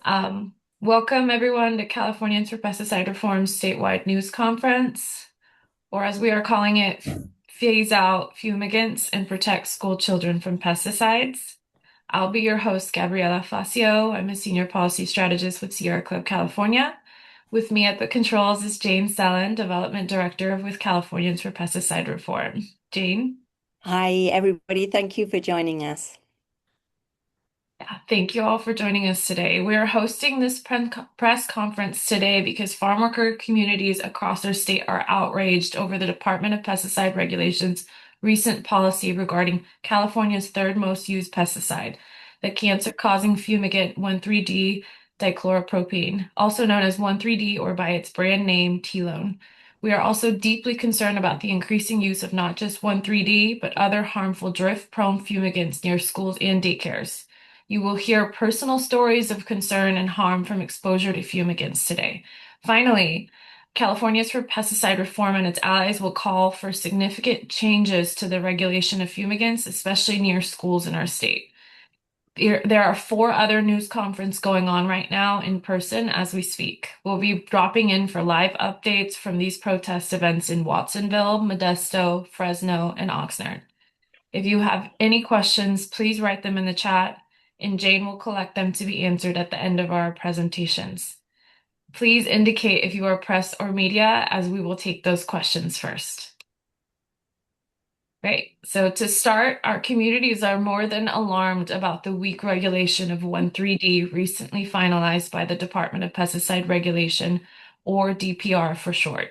Welcome everyone to Californians for Pesticide Reform's statewide news conference, or as we are calling it, Phase Out Fumigants and Protect School Children from Pesticides. I'll be your host, Gabriela Facio. I'm a senior policy strategist with Sierra Club, California. With me at the controls is Jane Sellen, Development Director with Californians for Pesticide Reform. Jane? Hi, everybody. Thank you for joining us. Yeah, thank you all for joining us today. We are hosting this press conference today because farm worker communities across our state are outraged over the Department of Pesticide Regulations' recent policy regarding California's third most used pesticide, the cancer-causing fumigant 1,3-D dichloropropene, also known as 1,3-D or by its brand name, Telone. We are also deeply concerned about the increasing use of not just 1,3-D, but other harmful drift-prone fumigants near schools and daycares. You will hear personal stories of concern and harm from exposure to fumigants today. Finally, Californians for Pesticide Reform and its allies will call for significant changes to the regulation of fumigants, especially near schools in our state. There are four other news conferences going on right now in person as we speak. We'll be dropping in for live updates from these protest events in Watsonville, Modesto, Fresno, and Oxnard. If you have any questions, please write them in the chat, and Jane will collect them to be answered at the end of our presentations. Please indicate if you are press or media, as we will take those questions first. Right. So to start, our communities are more than alarmed about the weak regulation of 1,3-D recently finalized by the Department of Pesticide Regulation, or DPR for short.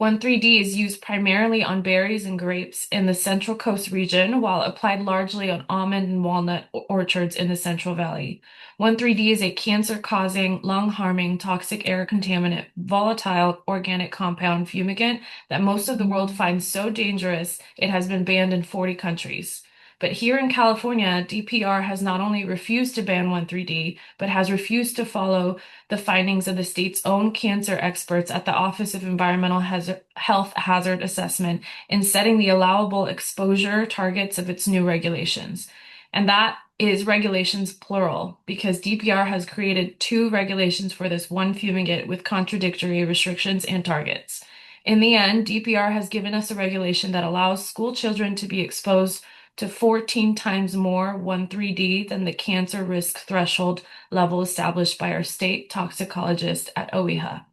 1,3-D is used primarily on berries and grapes in the Central Coast region, while applied largely on almond and walnut orchards in the Central Valley. 1,3-D is a cancer-causing, lung-harming, toxic air contaminant, volatile organic compound fumigant that most of the world finds so dangerous it has been banned in 40 countries. But here in California, DPR has not only refused to ban 1,3-D, but has refused to follow the findings of the state's own cancer experts at the Office of Environmental Health Hazard Assessment in setting the allowable exposure targets of its new regulations. And that is regulations plural, because DPR has created two regulations for this one fumigant with contradictory restrictions and targets. In the end, DPR has given us a regulation that allows school children to be exposed to 14 times more 1,3-D than the cancer risk threshold level established by our state toxicologist at OEHA.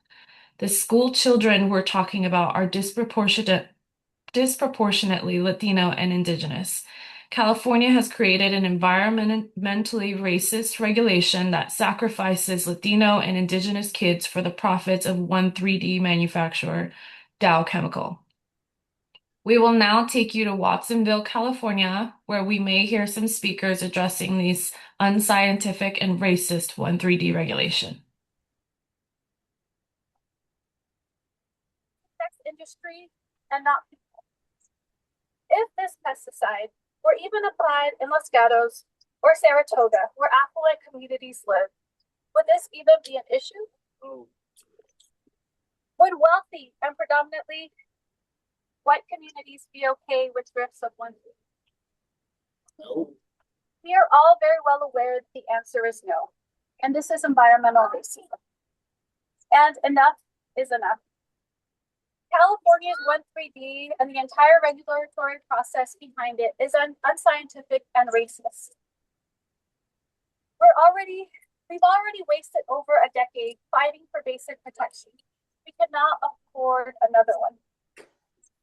The school children we're talking about are disproportionately Latino and Indigenous. California has created an environmentally racist regulation that sacrifices Latino and Indigenous kids for the profits of 1,3-D manufacturer Dow Chemical. We will now take you to Watsonville, California, where we may hear some speakers addressing these unscientific and racist 1,3-D regulation. Industry and not people. If this pesticide were even applied in Los Gatos or Saratoga, where affluent communities live, would this even be an issue? Oh. Would wealthy and predominantly white communities be okay with drifts of 1,3-D? No. We are all very well aware that the answer is no, and this is environmental racism. And enough is enough. California's 1,3-D and the entire regulatory process behind it is unscientific and racist. We've already wasted over a decade fighting for basic protection. We cannot afford another one.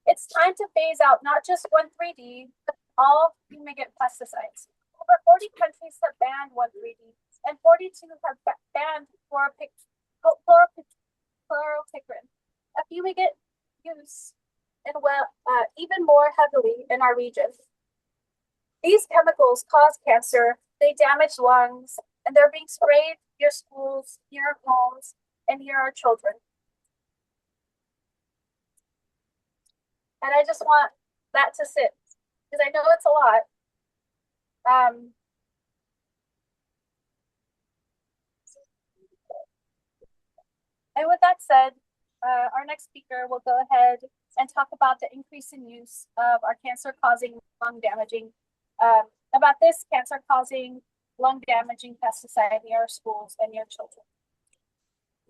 It's time to phase out not just 1,3-D, but all fumigant pesticides. Over 40 countries have banned 1,3-D, and 42 have banned chloropicrin, a fumigant use and even more heavily in our region. These chemicals cause cancer, they damage lungs, and they're being sprayed near schools, near homes, and near our children. And I just want that to sit, because I know it's a lot. And with that said, our next speaker will go ahead and talk about the increase in use of our cancer-causing, lung-damaging, about this cancer-causing lung-damaging pesticide near our schools and near children.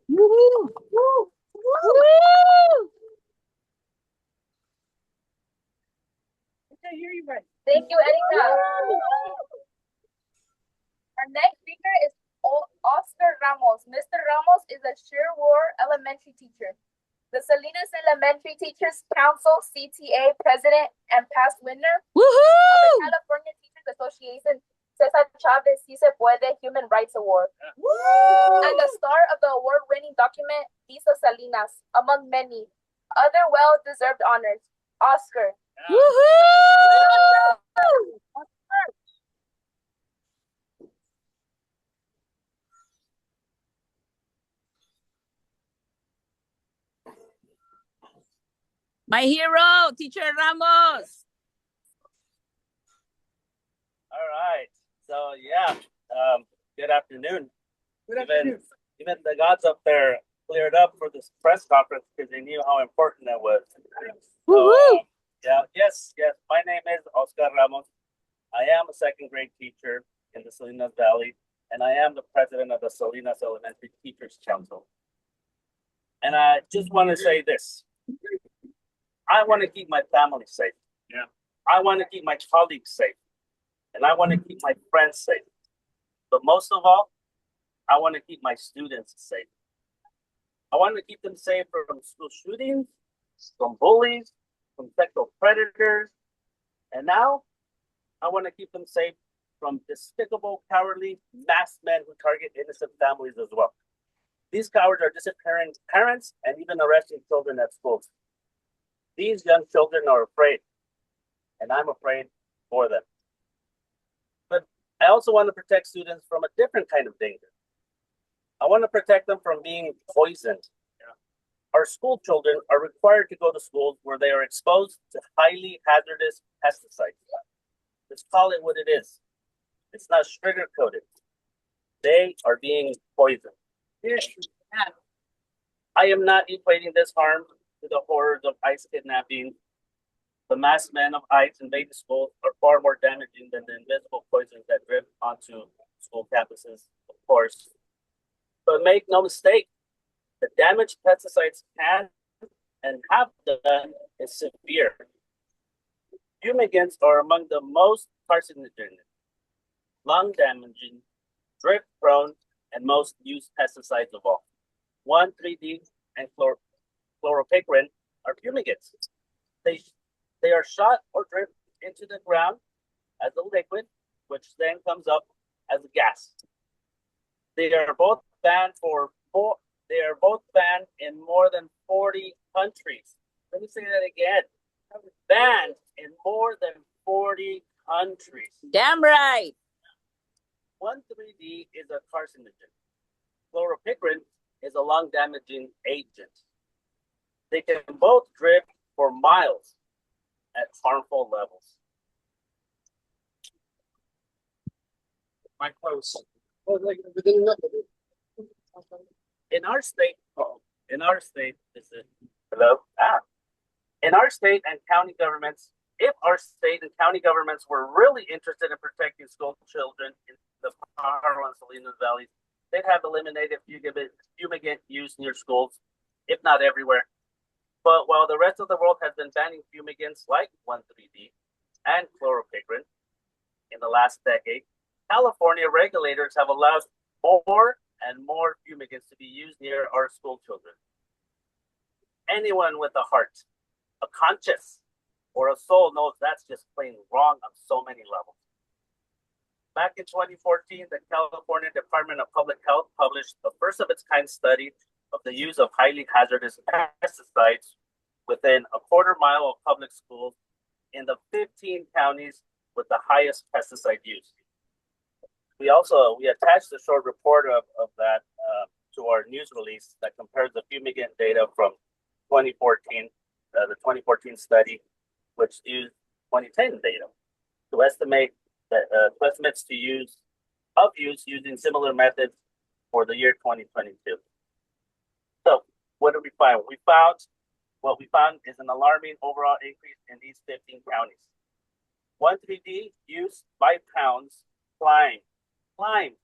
Woo! Woo! Woo! I hear you right. Thank you, Erika. Our next speaker is Oscar Ramos. Mr. Ramos is a Sherwood Elementary teacher, the Salinas Elementary Teachers Council (CTA) president, and past winner of the California Teachers Association Cesar Chavez Si Se Puede Human Rights Award, and the star of the award-winning document Visa Salinas, among many other well-deserved honors. Oscar. Woohoo! My hero, Teacher Ramos. All right. So yeah, good afternoon. Even the gods up there cleared up for this press conference because they knew how important it was. So, yes. My name is Oscar Ramos. I am a second grade teacher in the Salinas Valley, and I am the president of the Salinas Elementary Teachers Council. And I just want to say this. I want to keep my family safe. Yeah. I want to keep my colleagues safe. And I want to keep my friends safe. But most of all, I want to keep my students safe. I want to keep them safe from school shootings, from bullies, from sexual predators. And now, I want to keep them safe from despicable, cowardly, masked men who target innocent families as well. These cowards are disappearing parents and even arresting children at schools. These young children are afraid, and I'm afraid for them. But I also want to protect students from a different kind of danger. I want to protect them from being poisoned. Our school children are required to go to schools where they are exposed to highly hazardous pesticides. Let's call it what it is. It's not sugar-coated. They are being poisoned. I am not equating this harm to the horrors of ICE kidnapping. The masked men of ICE invading schools are far more damaging than the invisible poisons that drip onto school campuses, of course. But make no mistake, the damage pesticides can and have done is severe. Fumigants are among the most carcinogenic, lung-damaging, drip-prone, and most used pesticides of all. 1,3-D and chloropicrin are fumigants. They are shot or dripped into the ground as a liquid, which then comes up as a gas. They are both banned in more than 40 countries. Let me say that again. Banned in more than 40 countries. Damn right. 1,3-D is a carcinogen. Chloropicrin is a lung-damaging agent. They can both drip for miles at harmful levels. My close. In our state, and county governments, if our state and county governments were really interested in protecting school children in the Pajaro and Salinas valleys, they'd have eliminated fumigant use near schools, if not everywhere. But while the rest of the world has been banning fumigants like 1,3-D and chloropicrin in the last decade, California regulators have allowed more and more fumigants to be used near our school children. Anyone with a heart, a conscience, or a soul knows that's just plain wrong on so many levels. Back in 2014, the California Department of Public Health published the first of its kind study of the use of highly hazardous pesticides within a quarter mile of public schools in the 15 counties with the highest pesticide use. We attached a short report of that to our news release that compares the fumigant data from 2014, the 2014 study, which used 2010 data to estimate estimates to use using similar methods for the year 2022. So what did we find? What we found is an alarming overall increase in these 15 counties. 1,3-D use by pounds climbed climbed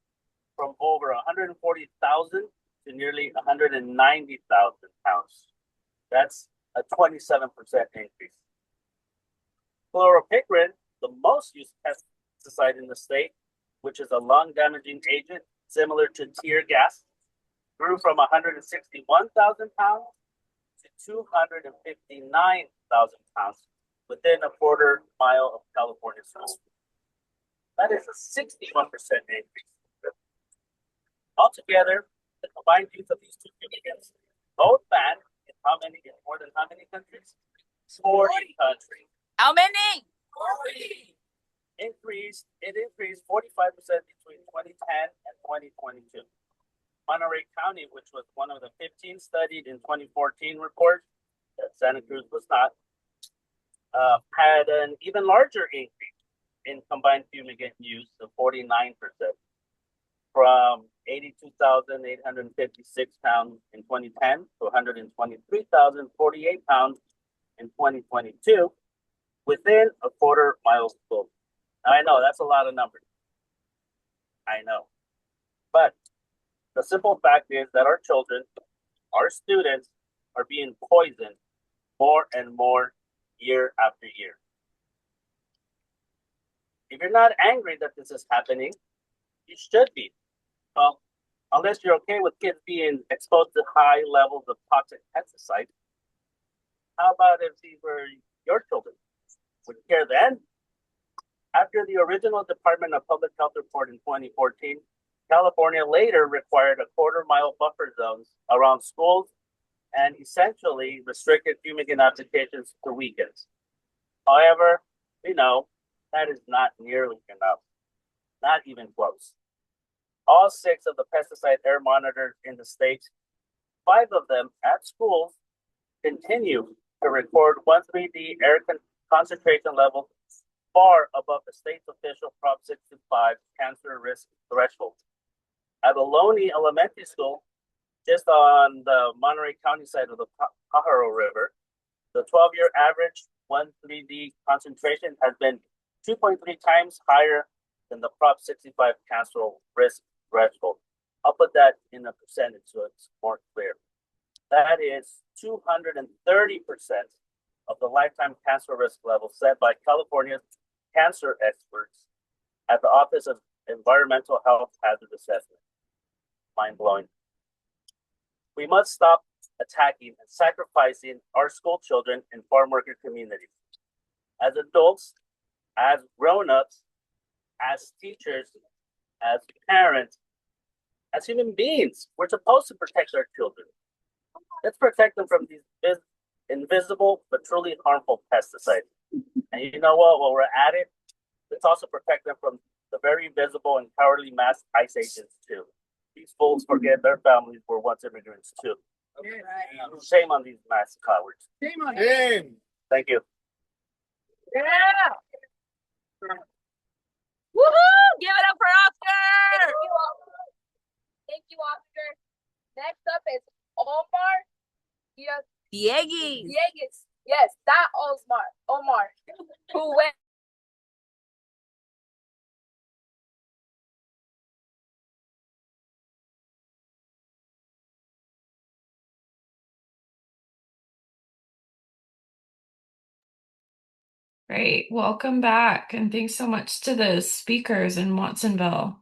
from over 140,000 to nearly 190,000 pounds. That's a 27% increase. Chloropicrin, the most used pesticide in the state, which is a lung-damaging agent similar to tear gas, grew from 161,000 pounds to 259,000 pounds within a quarter-mile of California schools. That is a 61% increase. Altogether, the combined use of these two fumigants, both banned in more than how many countries? 40 countries. How many? 40. It increased 45% between 2010 and 2022. Monterey County, which was one of the 15 studied in 2014 report, that Santa Cruz was not, had an even larger increase in combined fumigant use of 49%, from 82,856 pounds in 2010 to 123,048 pounds in 2022, within a quarter-mile school. Now, I know that's a lot of numbers. I know. But the simple fact is that our children, our students, are being poisoned more and more year after year. If you're not angry that this is happening, you should be. Well, unless you're okay with kids being exposed to high levels of toxic pesticides, how about if these were your children? Would you care then? After the original Department of Public Health report in 2014, California later required a quarter-mile buffer zones around schools and essentially restricted fumigant applications to weekends. However, we know that is not nearly enough, not even close. All 6 of the pesticide air monitors in the state, 5 of them at schools, continue to record 1,3-D air concentration levels far above the state's official Prop 65 cancer risk threshold. At Ohlone Elementary School, just on the Monterey County side of the Pajaro River, the 12-year average 1,3-D concentration has been 2.3 times higher than the Prop 65 cancer risk threshold. I'll put that in a percentage so it's more clear. That is 230% of the lifetime cancer risk level set by California's cancer experts at the Office of Environmental Health Hazard Assessment. Mind-blowing. We must stop attacking and sacrificing our school children in farm worker communities. As adults, as grown-ups, as teachers, as parents, as human beings, we're supposed to protect our children. Let's protect them from these invisible but truly harmful pesticides. And you know what? While we're at it, let's also protect them from the very visible and cowardly mass ICE agents too. These fools forget their families were once immigrants too. Right. Shame on these mass cowards. Shame on him. Thank you. Yeah. Woohoo! Give it up for Oscar! Thank you, Oscar. Next up is Omar. Dieguis. Dieguis. Yes, that Omar, who went Great. Welcome back. And thanks so much to the speakers in Watsonville.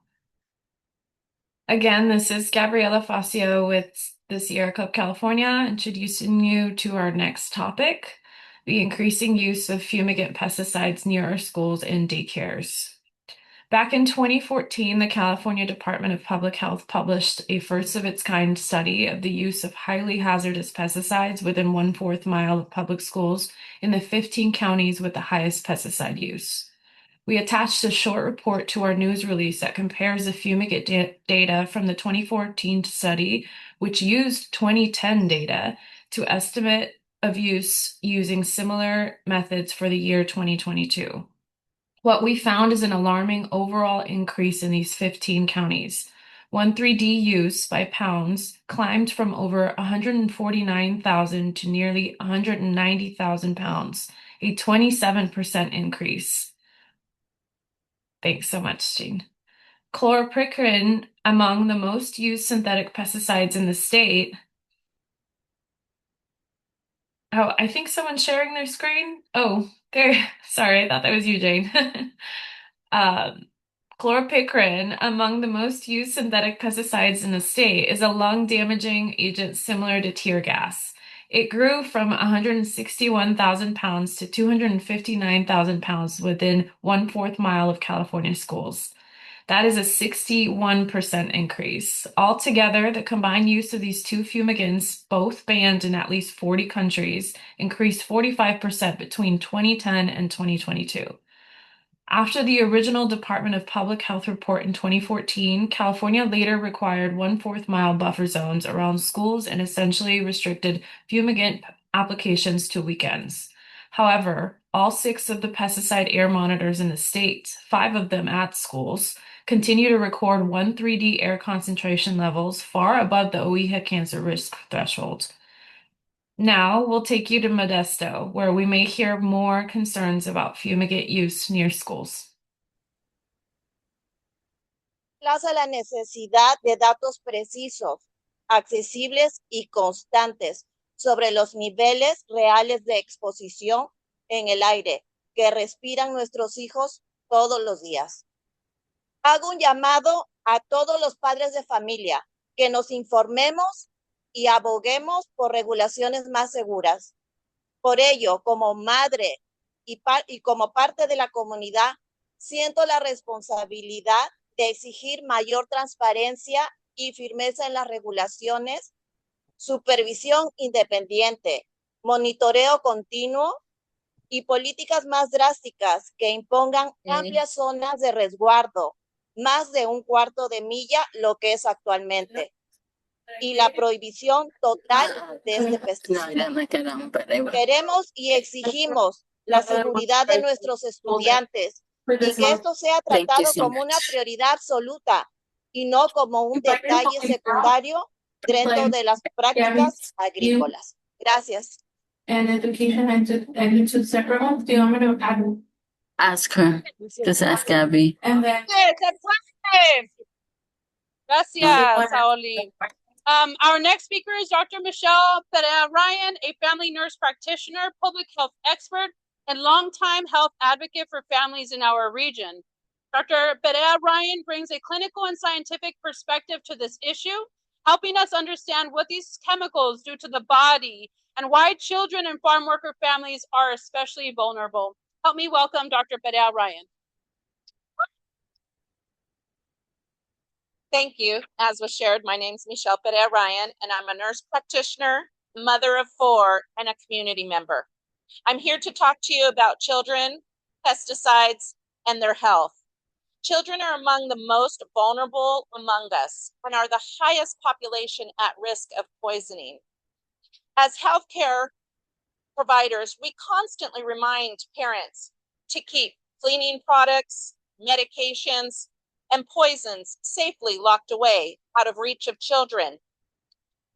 Again, this is Gabriela Facio with the Sierra Club California, introducing you to our next topic, the increasing use of fumigant pesticides near our schools and daycares. Back in 2014, the California Department of Public Health published a first-of-its-kind study of the use of highly hazardous pesticides within 1/4 mile of public schools in the 15 counties with the highest pesticide use. We attached a short report to our news release that compares the fumigant data from the 2014 study, which used 2010 data, to estimate of use using similar methods for the year 2022. What we found is an alarming overall increase in these 15 counties. 1,3-D use by pounds climbed from over 149,000 to nearly 190,000 pounds, a 27% increase. Thanks so much, Jean. Chlorpyrifos, among the most used synthetic pesticides in the state. Oh, I think someone's sharing their screen. Oh, there. Sorry, I thought that was you, Jane. Um, Chlorpyrifos, among the most used synthetic pesticides in the state, is a lung-damaging agent similar to tear gas. It grew from 161,000 pounds to 259,000 pounds within 1/4 mile of California schools. That is a 61% increase. Altogether, the combined use of these two fumigants, both banned in at least 40 countries, increased 45% between 2010 and 2022. After the original Department of Public Health report in 2014, California later required 1/4 mile buffer zones around schools and essentially restricted fumigant applications to weekends. However, all 6 of the pesticide air monitors in the state, 5 of them at schools, continue to record 1,3-D air concentration levels far above the OEHA cancer risk threshold. Now we'll take you to Modesto, where we may hear more concerns about fumigant use near schools. Plaza la necesidad de datos precisos, accesibles y constantes sobre los niveles reales de exposición en el aire que respiran nuestros hijos todos los días. Hago un llamado a todos los padres de familia que nos informemos y aboguemos por regulaciones más seguras. Por ello, como madre y como parte de la comunidad, siento la responsabilidad de exigir mayor transparencia y firmeza en las regulaciones, supervisión independiente, monitoreo continuo y políticas más drásticas que impongan amplias zonas de resguardo, más de 1/4 de milla, lo que es actualmente, y la prohibición total de este pesticida. Queremos y exigimos la seguridad de nuestros estudiantes y que esto sea tratado como una prioridad absoluta y no como un detalle secundario dentro de las prácticas agrícolas. Gracias. And education and two separate ones. Do you want me to ask her? Just ask Abby. And then Gracias, Saoli. Our next speaker is Dr. Michelle Perea Ryan, a family nurse practitioner, public health expert, and longtime health advocate for families in our region. Dr. Perea Ryan brings a clinical and scientific perspective to this issue, helping us understand what these chemicals do to the body and why children and farm worker families are especially vulnerable. Help me welcome Dr. Perea Ryan. Thank you. As was shared, my name is Michelle Perea Ryan, and I'm a nurse practitioner, mother of 4, and a community member. I'm here to talk to you about children, pesticides, and their health. Children are among the most vulnerable among us and are the highest population at risk of poisoning. As healthcare providers, we constantly remind parents to keep cleaning products, medications, and poisons safely locked away out of reach of children.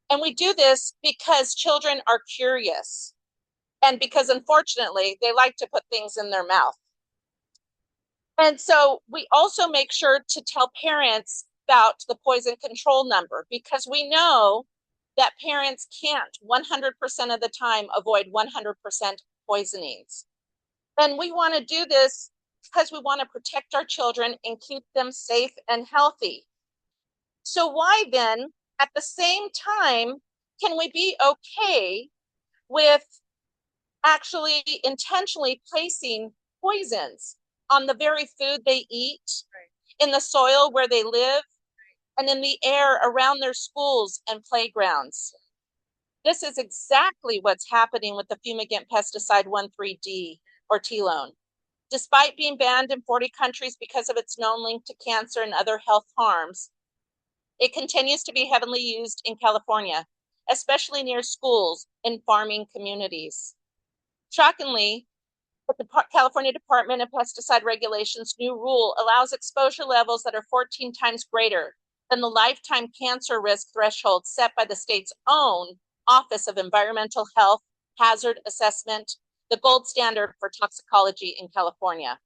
And we do this because children are curious and because, unfortunately, they like to put things in their mouth. And so we also make sure to tell parents about the poison control number because we know that parents can't 100% of the time avoid 100% poisonings. And we want to do this because we want to protect our children and keep them safe and healthy. So why then, at the same time, can we be okay with actually intentionally placing poisons on the very food they eat, in the soil where they live, and in the air around their schools and playgrounds? This is exactly what's happening with the fumigant pesticide 1,3-D or Telone. Despite being banned in 40 countries because of its known link to cancer and other health harms, it continues to be heavily used in California, especially near schools and farming communities. Shockingly, the California Department of Pesticide Regulations' new rule allows exposure levels that are 14 times greater than the lifetime cancer risk threshold set by the state's own Office of Environmental Health Hazard Assessment, the gold standard for toxicology in California.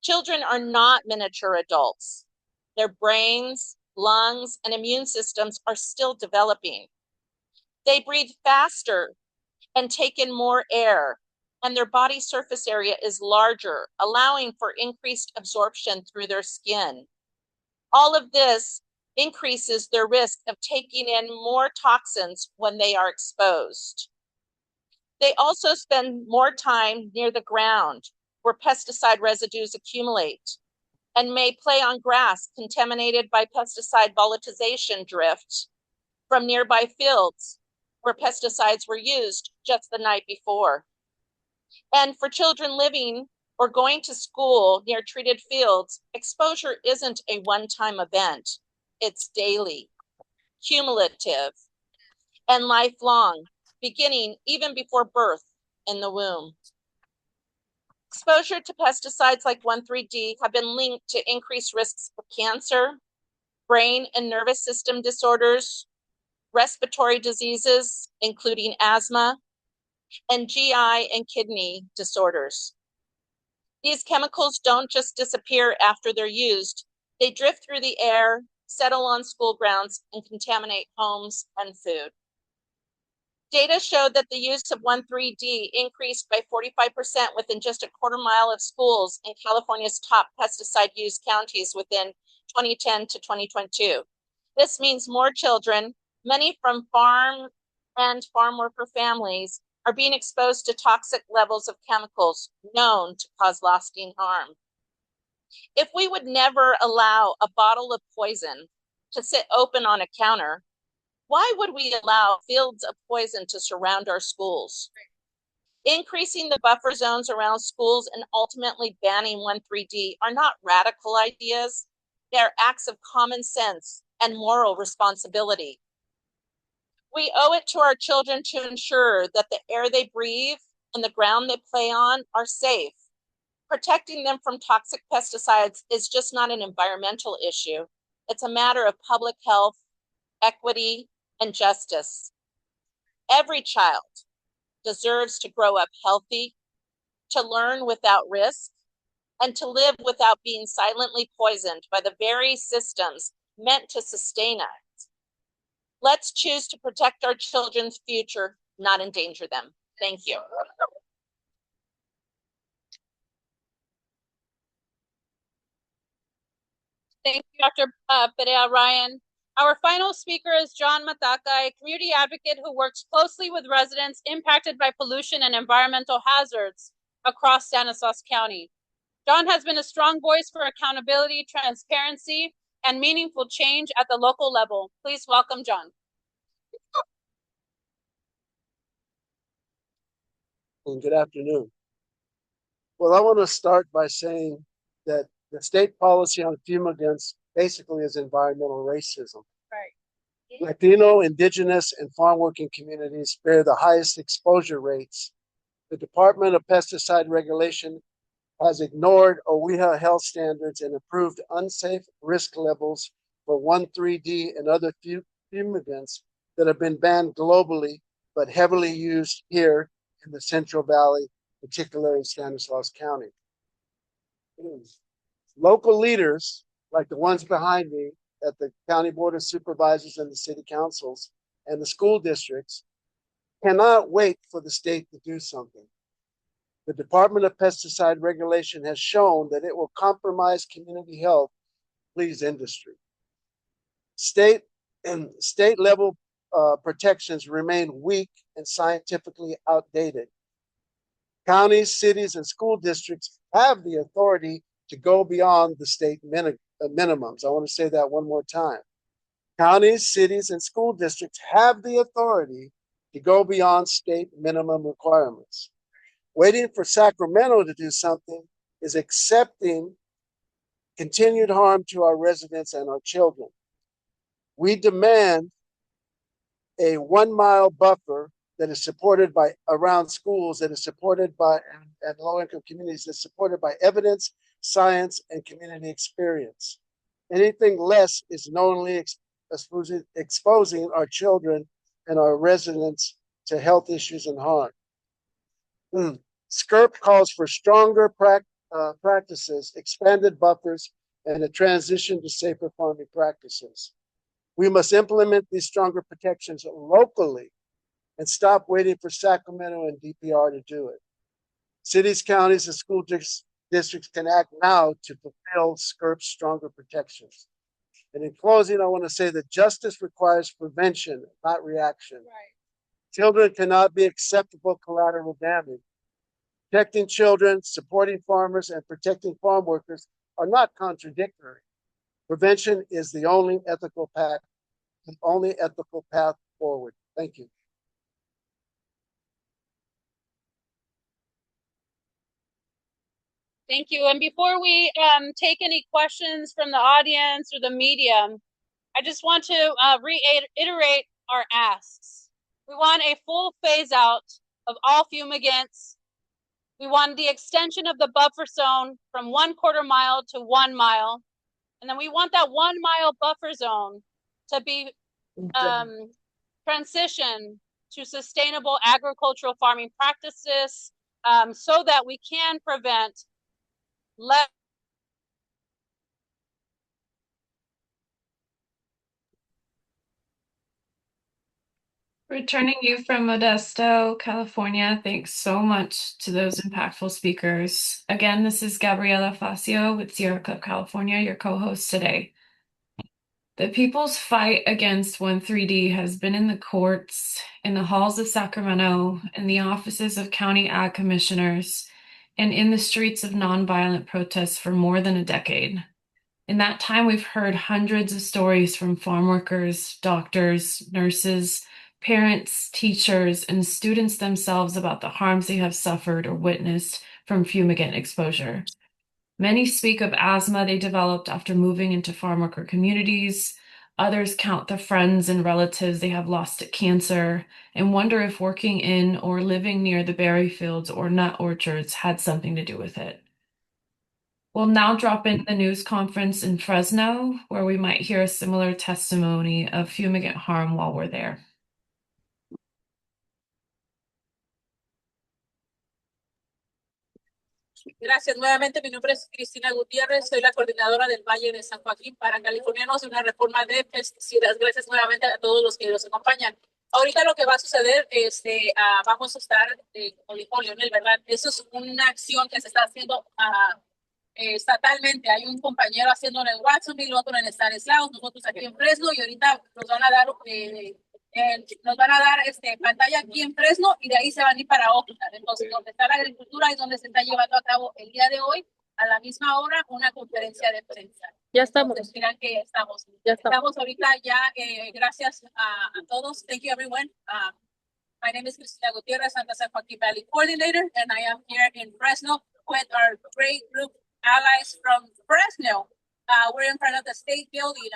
Children are not miniature adults. Their brains, lungs, and immune systems are still developing. They breathe faster and take in more air, and their body surface area is larger, allowing for increased absorption through their skin. All of this increases their risk of taking in more toxins when they are exposed. They also spend more time near the ground where pesticide residues accumulate and may play on grass contaminated by pesticide volatilization drift from nearby fields where pesticides were used just the night before. And for children living or going to school near treated fields, exposure isn't a one-time event. It's daily, cumulative, and lifelong, beginning even before birth in the womb. Exposure to pesticides like 1,3-D have been linked to increased risks of cancer, brain and nervous system disorders, respiratory diseases, including asthma, and GI and kidney disorders. These chemicals don't just disappear after they're used. They drift through the air, settle on school grounds, and contaminate homes and food. Data showed that the use of 1,3-D increased by 45% within just a quarter mile of schools in California's top pesticide use counties within 2010 to 2022. This means more children, many from farm and farm worker families, are being exposed to toxic levels of chemicals known to cause lasting harm. If we would never allow a bottle of poison to sit open on a counter, why would we allow fields of poison to surround our schools? Increasing the buffer zones around schools and ultimately banning 1,3-D are not radical ideas. They're acts of common sense and moral responsibility. We owe it to our children to ensure that the air they breathe and the ground they play on are safe. Protecting them from toxic pesticides is just not an environmental issue. It's a matter of public health, equity, and justice. Every child deserves to grow up healthy, to learn without risk, and to live without being silently poisoned by the very systems meant to sustain us. Let's choose to protect our children's future, not endanger them. Thank you. Thank you, Dr. Perea Ryan. Our final speaker is John Mataka, a community advocate who works closely with residents impacted by pollution and environmental hazards across Stanislaus County. John has been a strong voice for accountability, transparency, and meaningful change at the local level. Please welcome John. And good afternoon. Well, I want to start by saying that the state policy on fumigants basically is environmental racism. Right. Latino, indigenous, and farm working communities bear the highest exposure rates. The Department of Pesticide Regulation has ignored OEHA health standards and approved unsafe risk levels for 1,3-D and other fumigants that have been banned globally, but heavily used here in the Central Valley, particularly in Stanislaus County. Local leaders, like the ones behind me at the County Board of Supervisors and the city councils and the school districts, cannot wait for the state to do something. The Department of Pesticide Regulation has shown that it will compromise community health, please industry. State level protections remain weak and scientifically outdated. Counties, cities, and school districts have the authority to go beyond the state minimums. I want to say that one more time. Counties, cities, and school districts have the authority to go beyond state minimum requirements. Waiting for Sacramento to do something is accepting continued harm to our residents and our children. We demand a 1 mile buffer that is supported by around schools, that is supported by and low-income communities, that's supported by evidence, science, and community experience. Anything less is knowingly exposing our children and our residents to health issues and harm. SCRP calls for stronger practices, expanded buffers, and a transition to safer farming practices. We must implement these stronger protections locally and stop waiting for Sacramento and DPR to do it. Cities, counties, and school districts can act now to fulfill SCRP's stronger protections. And in closing, I want to say that justice requires prevention, not reaction. Right. Children cannot be acceptable collateral damage. Protecting children, supporting farmers, and protecting farm workers are not contradictory. Prevention is the only ethical path forward. Thank you. Thank you. And before we take any questions from the audience or the media, I just want to reiterate our asks. We want a full phase out of all fumigants. We want the extension of the buffer zone from 1/4 mile to 1 mile. And then we want that 1 mile buffer zone to be transitioned to sustainable agricultural farming practices so that we can prevent Returning you from Modesto, California, thanks so much to those impactful speakers. Again, this is Gabriela Facio with Sierra Club California, your co-host today. The people's fight against 1,3-D has been in the courts, in the halls of Sacramento, in the offices of county ag commissioners, and in the streets of nonviolent protests for more than a decade. In that time, we've heard hundreds of stories from farm workers, doctors, nurses, parents, teachers, and students themselves about the harms they have suffered or witnessed from fumigant exposure. Many speak of asthma they developed after moving into farm worker communities. Others count the friends and relatives they have lost to cancer and wonder if working in or living near the berry fields or nut orchards had something to do with it. We'll now drop in the news conference in Fresno, where we might hear a similar testimony of fumigant harm while we're there. Gracias nuevamente. Mi nombre es Cristina Gutiérrez, soy la coordinadora del Valle de San Joaquín para californianos de una reforma de pesticidas. Gracias nuevamente a todos los que nos acompañan. Ahorita lo que va a suceder es vamos a estar, como dijo Leonel, ¿verdad? Eso es una acción que se está haciendo estatalmente. Hay un compañero haciendo en Watsonville, otro en Stanislaus, nosotros aquí en Fresno, y ahorita nos van a dar pantalla aquí en Fresno y de ahí se van a ir para Oxnard. Entonces, donde está la agricultura es donde se está llevando a cabo el día de hoy, a la misma hora, una conferencia de prensa. Ya estamos. Entonces, miran que estamos ahorita ya, gracias a todos. Thank you, everyone. My name is Cristina Gutierrez. I'm the San Joaquin Valley Coordinator, and I am here in Fresno with our great group allies from Fresno. We're in front of the state building.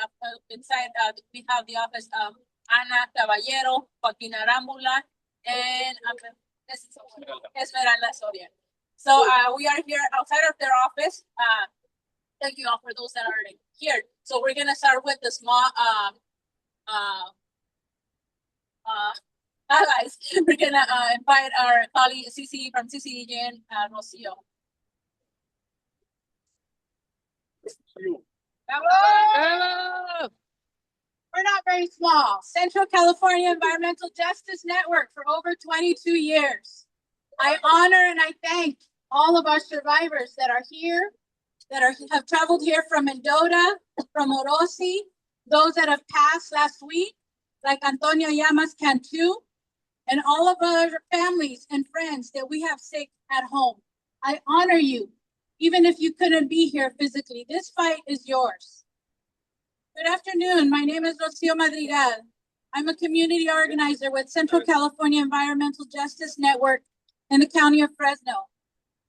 Inside, we have the office of Ana Caballero, Joaquín Arámbula, and Esmeralda Soria. So we are here outside of their office. Thank you all for those that are here. So we're going to start with the small allies. We're going to invite our colleague from CCEJ, Rocio. Bravo! We're not very small. Central California Environmental Justice Network for over 22 years. I honor and I thank all of our survivors that are here, that have traveled here from Mendota, from Orosi, those that have passed last week, like Antonio Llamas Cantu, and all of our families and friends that we have sick at home. I honor you, even if you couldn't be here physically. This fight is yours. Good afternoon. My name is Rocio Madrigal. I'm a community organizer with Central California Environmental Justice Network in the county of Fresno.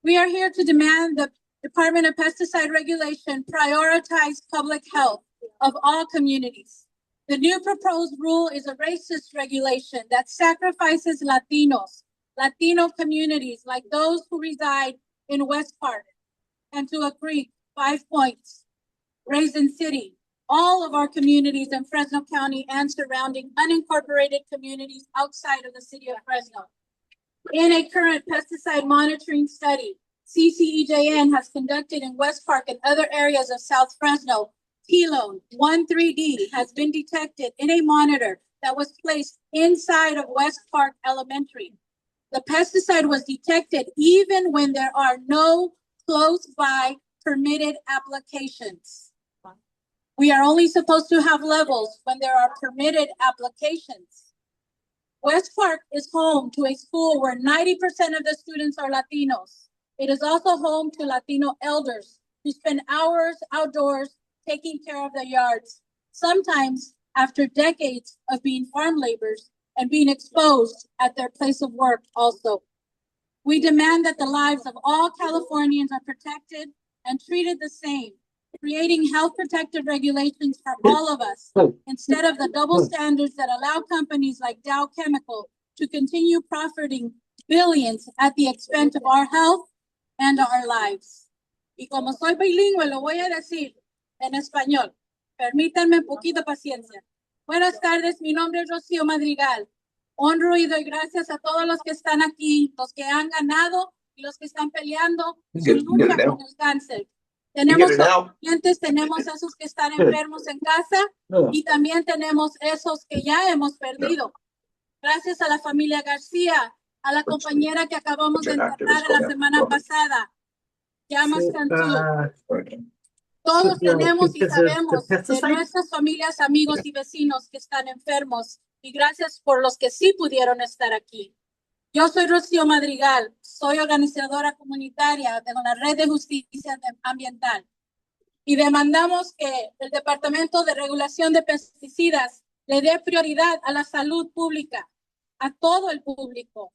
We are here to demand the Department of Pesticide Regulation prioritize public health of all communities. The new proposed rule is a racist regulation that sacrifices Latino communities like those who reside in West Park, Cantua Creek, 5 Points, Raisin City, all of our communities in Fresno County and surrounding unincorporated communities outside of the city of Fresno. In a current pesticide monitoring study, CCEJN has conducted in West Park and other areas of South Fresno. Kelone 13D has been detected in a monitor that was placed inside of West Park Elementary. The pesticide was detected even when there are no close by permitted applications. We are only supposed to have levels when there are permitted applications. West Park is home to a school where 90% of the students are Latinos. It is also home to Latino elders who spend hours outdoors taking care of their yards, sometimes after decades of being farm laborers and being exposed at their place of work also. We demand that the lives of all Californians are protected and treated the same, creating health protective regulations for all of us, instead of the double standards that allow companies like Dow Chemical to continue profiting billions at the expense of our health and our lives. Y como soy bilingüe, lo voy a decir en español. Permítanme un poquito de paciencia. Buenas tardes, mi nombre es Rocío Madrigal. Honro y doy gracias a todos los que están aquí, los que han ganado y los que están peleando su lucha con el cáncer. Tenemos pacientes, tenemos esos que están enfermos en casa y también tenemos esos que ya hemos perdido. Gracias a la familia García, a la compañera que acabamos de enterrar la semana pasada, Llamas Cantú. Todos tenemos y sabemos de nuestras familias, amigos y vecinos que están enfermos, y gracias por los que sí pudieron estar aquí. Yo soy Rocío Madrigal, soy organizadora comunitaria de la Red de Justicia Ambiental y demandamos que el Departamento de Regulación de Pesticidas le dé prioridad a la salud pública, a todo el público.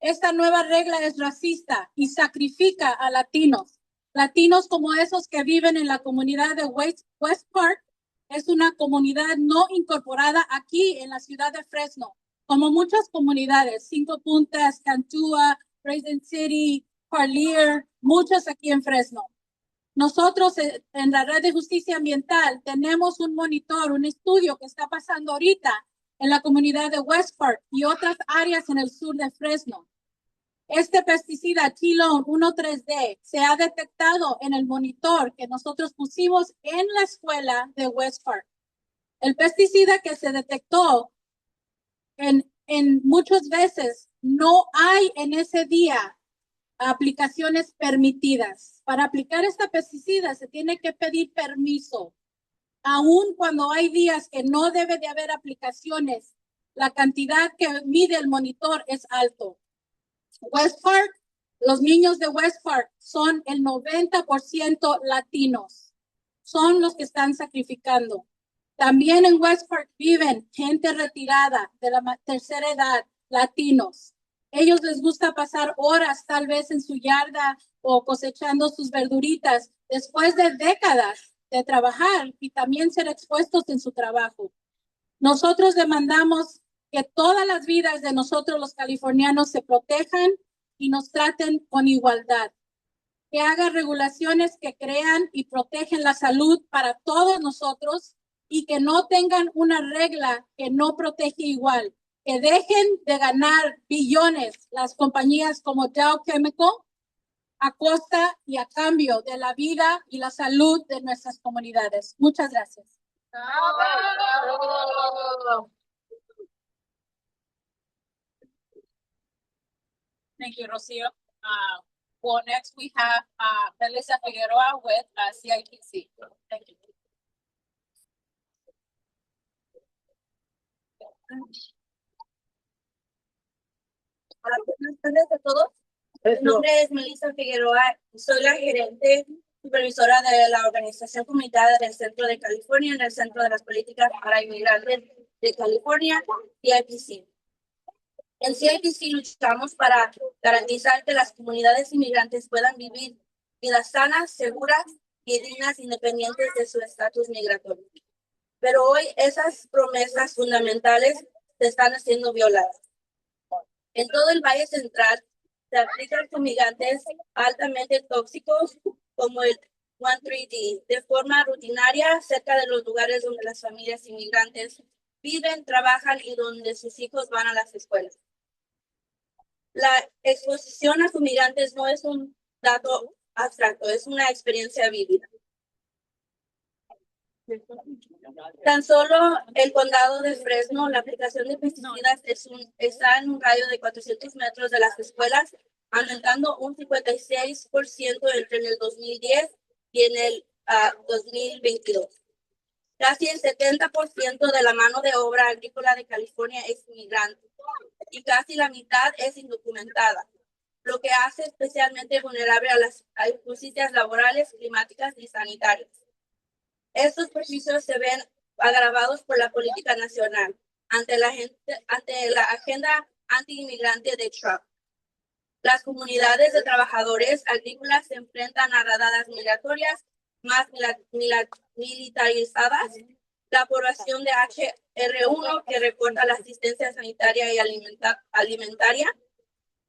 Esta nueva regla es racista y sacrifica a latinos. Latinos como esos que viven en la comunidad de West Park, es una comunidad no incorporada aquí en la ciudad de Fresno, como muchas comunidades, Cinco Puntas, Cantúa, Raisin City, Parlier, muchas aquí en Fresno. Nosotros en la Red de Justicia Ambiental tenemos un monitor, un estudio que está pasando ahorita en la comunidad de West Park y otras áreas en el sur de Fresno. Este pesticida Kelone 13D se ha detectado en el monitor que nosotros pusimos en la escuela de West Park. El pesticida que se detectó en muchas veces no hay en ese día aplicaciones permitidas. Para aplicar esta pesticida se tiene que pedir permiso. Aún cuando hay días que no debe de haber aplicaciones, la cantidad que mide el monitor es alto. West Park, los niños de West Park son el 90% latinos. Son los que están sacrificando. También en West Park viven gente retirada de la tercera edad, latinos. Ellos les gusta pasar horas tal vez en su yarda o cosechando sus verduritas después de décadas de trabajar y también ser expuestos en su trabajo. Nosotros demandamos que todas las vidas de nosotros los californianos se protejan y nos traten con igualdad. Que haga regulaciones que crean y protegen la salud para todos nosotros y que no tengan una regla que no protege igual. Que dejen de ganar billones las compañías como Dow Chemical a costa y a cambio de la vida y la salud de nuestras comunidades. Muchas gracias. Thank you, Rocio. Well, next we have Melissa Figueroa with CIPC. Thank you. Hola, buenas tardes a todos. Mi nombre es Melissa Figueroa, soy la gerente supervisora de la organización comunitaria del Centro de California en el Centro de las Políticas para Inmigrantes de California, CIPC. En CIPC luchamos para garantizar que las comunidades inmigrantes puedan vivir vidas sanas, seguras y dignas independientes de su estatus migratorio. Pero hoy esas promesas fundamentales se están haciendo violadas. En todo el Valle Central se aplican fumigantes altamente tóxicos como el 13D de forma rutinaria cerca de los lugares donde las familias inmigrantes viven, trabajan y donde sus hijos van a las escuelas. La exposición a fumigantes no es un dato abstracto, es una experiencia vívida. Tan solo el condado de Fresno, la aplicación de pesticidas está en un radio de 400 metros de las escuelas, aumentando un 56% entre el 2010 y en el 2022. Casi el 70% de la mano de obra agrícola de California es inmigrante y casi la mitad es indocumentada, lo que hace especialmente vulnerable a las injusticias laborales, climáticas y sanitarias. Estos perjuicios se ven agravados por la política nacional ante la agenda anti-inmigrante de Trump. Las comunidades de trabajadores agrícolas se enfrentan a redadas migratorias más militarizadas, la aprobación de HR1 que recorta la asistencia sanitaria y alimentaria,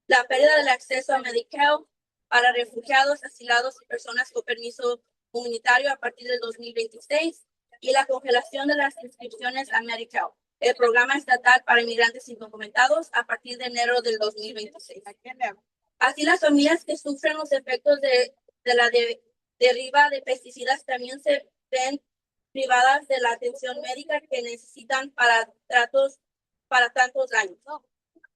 la pérdida del acceso a Medicare para refugiados, asilados y personas con permiso comunitario a partir del 2026 y la congelación de las inscripciones a Medicare, el programa estatal para inmigrantes indocumentados a partir de enero del 2026. Así las familias que sufren los efectos de la deriva de pesticidas también se ven privadas de la atención médica que necesitan para tantos años.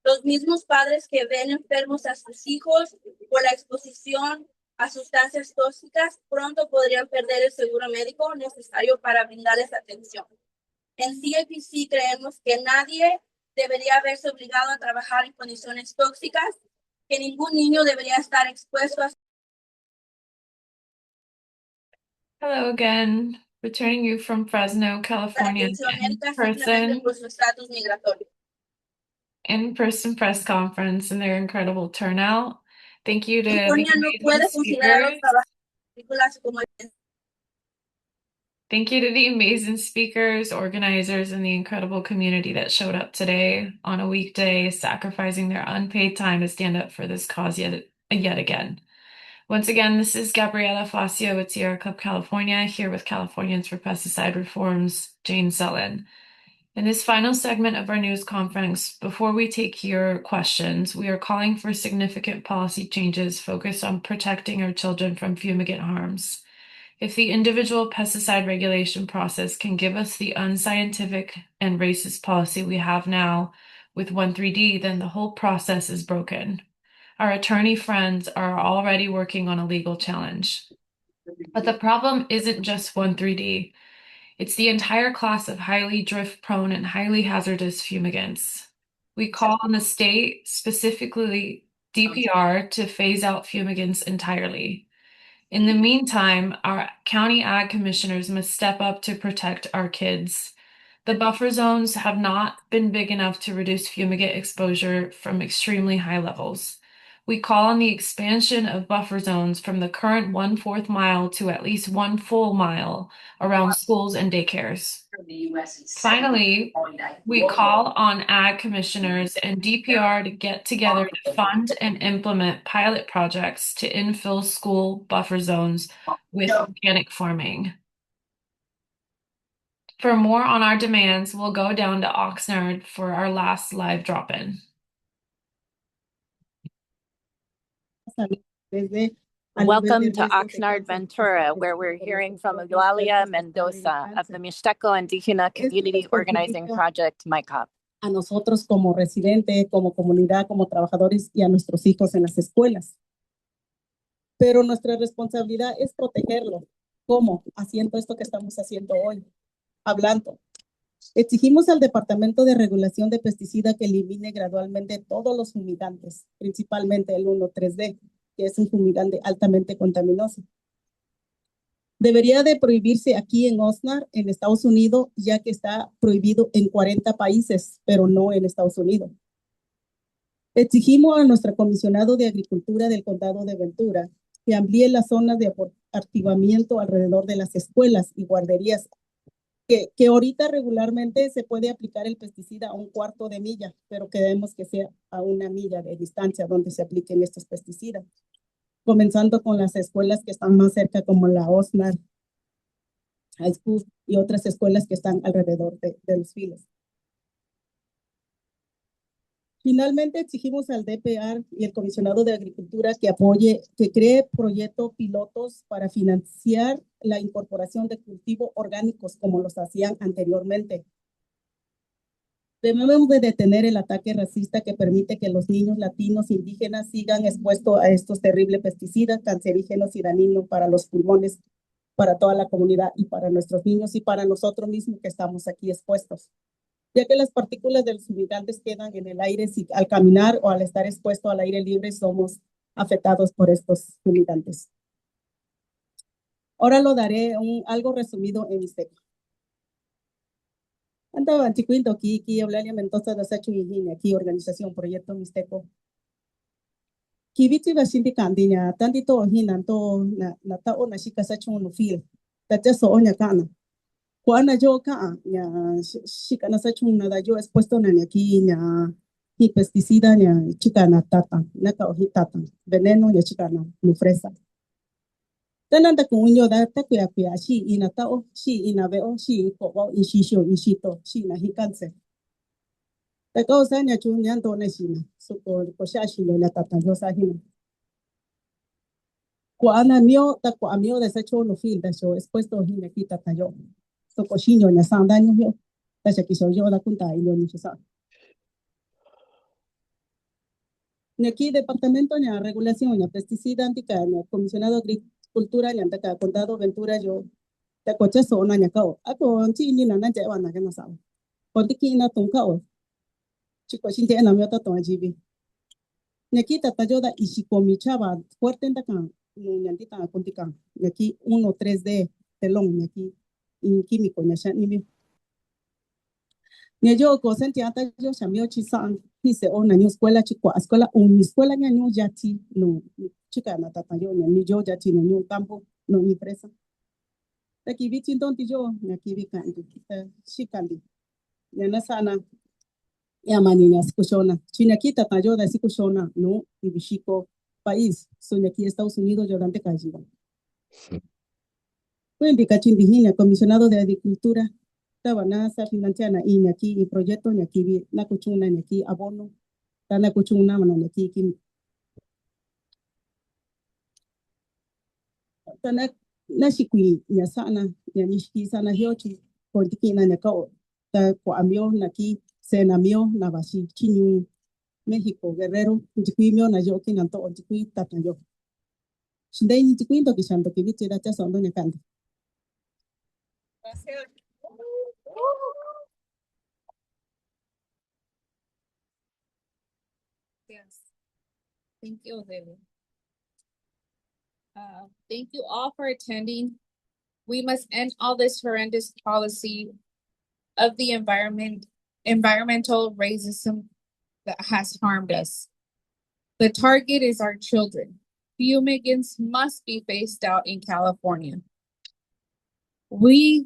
Los mismos padres que ven enfermos a sus hijos por la exposición a sustancias tóxicas pronto podrían perder el seguro médico necesario para brindarles atención. En CAPC creemos que nadie debería verse obligado a trabajar en condiciones tóxicas, que ningún niño debería estar expuesto a. Hello again, returning you from Fresno, California, Atención médica simplemente por su estatus migratorio. in-person press conference and their incredible turnout. Thank you to the California no puede amazing considerar los speakers. trabajos agrícolas como. Thank you to the amazing speakers, organizers, and the incredible community that showed up today on a weekday, sacrificing their unpaid time to stand up for this cause yet again. Once again, this is Gabriela Facio with Sierra Club California, here with Californians for Pesticide Reform's Jane Sullen. In this final segment of our news conference, before we take your questions, we are calling for significant policy changes focused on protecting our children from fumigant harms. If the individual pesticide regulation process can give us the unscientific and racist policy we have now with 13D, then the whole process is broken. Our attorney friends are already working on a legal challenge. But the problem isn't just 13D. It's the entire class of highly drift-prone and highly hazardous fumigants. We call on the state, specifically DPR, to phase out fumigants entirely. In the meantime, our county ag commissioners must step up to protect our kids. The buffer zones have not been big enough to reduce fumigant exposure from extremely high levels. We call on the expansion of buffer zones from the current 1/4 mile to at least 1 full mile around schools and daycares. Finally, we call on ag commissioners and DPR to get together to fund and implement pilot projects to infill school buffer zones with organic farming. For more on our demands, we'll go down to Oxnard for our last live drop-in. Welcome to Oxnard, Ventura, where we're hearing from Eulalia Mendoza of the Mixteco Indígena Community Organizing Project, MICOP. A nosotros como residentes, como comunidad, como trabajadores y a nuestros hijos en las escuelas. Pero nuestra responsabilidad es protegerlos. ¿Cómo? Haciendo esto que estamos haciendo hoy, hablando. Exigimos al Departamento de Regulación de Pesticida que elimine gradualmente todos los fumigantes, principalmente el 1,3-D, que es un fumigante altamente contaminoso. Debería de prohibirse aquí en Oxnard, en Estados Unidos, ya que está prohibido en 40 países, pero no en Estados Unidos. Exigimos a nuestro comisionado de Agricultura del Condado de Ventura que amplíe las zonas de activamiento alrededor de las escuelas y guarderías, que ahorita regularmente se puede aplicar el pesticida a 1/4 de milla, pero queremos que sea a 1 milla de distancia donde se apliquen estos pesticidas, comenzando con las escuelas que están más cerca, como la Oxnard High School y otras escuelas que están alrededor de los files. Finalmente, exigimos al DPR y el Comisionado de Agricultura que cree proyectos pilotos para financiar la incorporación de cultivos orgánicos como los hacían anteriormente. Debemos de detener el ataque racista que permite que los niños latinos indígenas sigan expuestos a estos terribles pesticidas cancerígenos y dañinos para los pulmones, para toda la comunidad y para nuestros niños y para nosotros mismos que estamos aquí expuestos, ya que las partículas de los fumigantes quedan en el aire si al caminar o al estar expuesto al aire libre somos afectados por estos fumigantes. Ahora lo daré algo resumido en mixteco. Anda anticuindo aquí Eulalia Mendoza de Sacho y aquí organización Proyecto Mixteco. Kibiti basindi kandinya tandito hinan to na tao na shika Sacho no fil. Tateso onya kana. Kuana yo ka ya shika na Sacho na da yo expuesto na aquí na y pesticida ya chica na tata na ka ohi tata veneno ya chica na fresa. Tananda kunyo da ta kuya shi ina tao shi ina veo shi ko ishisho ishito shi na hikanse. Ta causa nya chu nyan to na shi na so ko sha shi na tata yo sa hina. Kuana mio ta ko amio de Sacho no fil da show expuesto hina ki tata yo. So ko shinyo na sanda nyo yo. Ta sha ki so yo da kunta ilo ni sa. Ni aquí departamento ni regulación ni pesticida antica ni comisionado agricultura ni antica condado Ventura yo te coche zona ni cao ako chi ni na je wa na que no sabe por ti na ton cao chico sin te na mi ta ton jibi ni aquí ta yo da ishikomi chava fuerte nda kan ni antita contica ni aquí 1-3D telón ni aquí in químico ni sha ni mi ni yo ko sentiata yo shamio chisan hice ona ni escuela chico escuela un escuela ni yati no chica na tata yo ni yo yati no ni campo no ni presa aquí vi chinton ti yo ni aquí vi kan shikandi ni na sana ya mani ni escuchona china aquí tata yo da escuchona no y bishiko país so ni aquí Estados Unidos yo dante cajiba pues cachindijina comisionado de agricultura tabanasa financiana y ni aquí y proyecto ni aquí vi na kuchuna ni aquí abono tana kuchuna mana ni aquí tana na shikui ya sana ya nishiki sana hiochi politiki na nyakao ta kwa amio na ki sena mio na bashi chinyu México Guerrero njikui mio na yoki na to njikui tata yo shindai ni njikui ndo kishando kibichi da cha sondo nyakandi. Yes. Thank you, Debbie. Thank you all for attending. We must end all this horrendous policy of the environmental racism that has harmed us. The target is our children. Fumigants must be phased out in California. We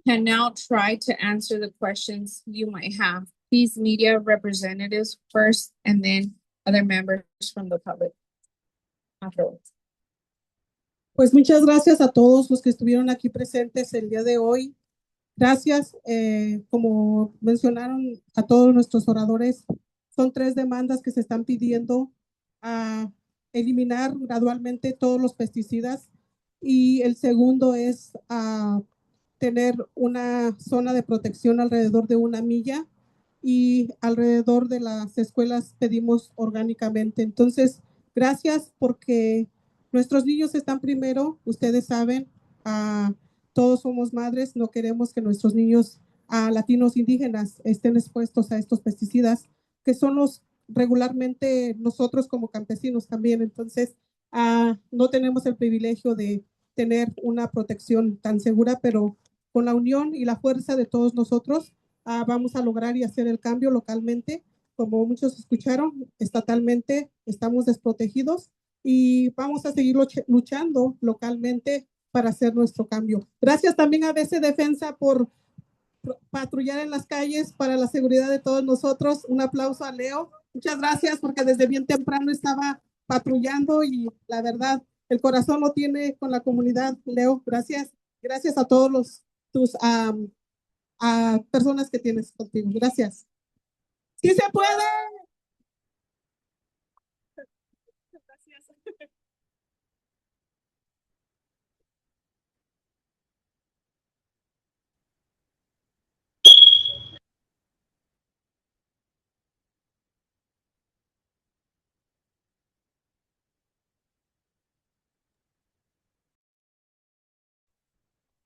can now try to answer the questions you might have. Please, media representatives first, and then other members from the public afterwards. Pues muchas gracias a todos los que estuvieron aquí presentes el día de hoy. Gracias, como mencionaron a todos nuestros oradores, son 3 demandas que se están pidiendo a eliminar gradualmente todos los pesticidas y el segundo es a tener una zona de protección alrededor de 1 milla y alrededor de las escuelas pedimos orgánicamente. Entonces, gracias porque nuestros niños están primero, ustedes saben, todos somos madres, no queremos que nuestros niños latinos indígenas estén expuestos a estos pesticidas, que son los regularmente nosotros como campesinos también. Entonces, no tenemos el privilegio de tener una protección tan segura, pero con la unión y la fuerza de todos nosotros vamos a lograr y hacer el cambio localmente. Como muchos escucharon, estatalmente estamos desprotegidos y vamos a seguir luchando localmente para hacer nuestro cambio. Gracias también a DC Defensa por patrullar en las calles para la seguridad de todos nosotros. Un aplauso a Leo. Muchas gracias porque desde bien temprano estaba patrullando y la verdad, el corazón lo tiene con la comunidad. Leo, gracias. Gracias a todos tus personas que tienes contigo. Gracias. ¡Sí se puede!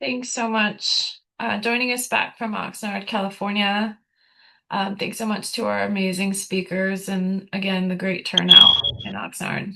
Thanks so much. Joining us back from Oxnard, California. Thanks so much to our amazing speakers and again, the great turnout in Oxnard.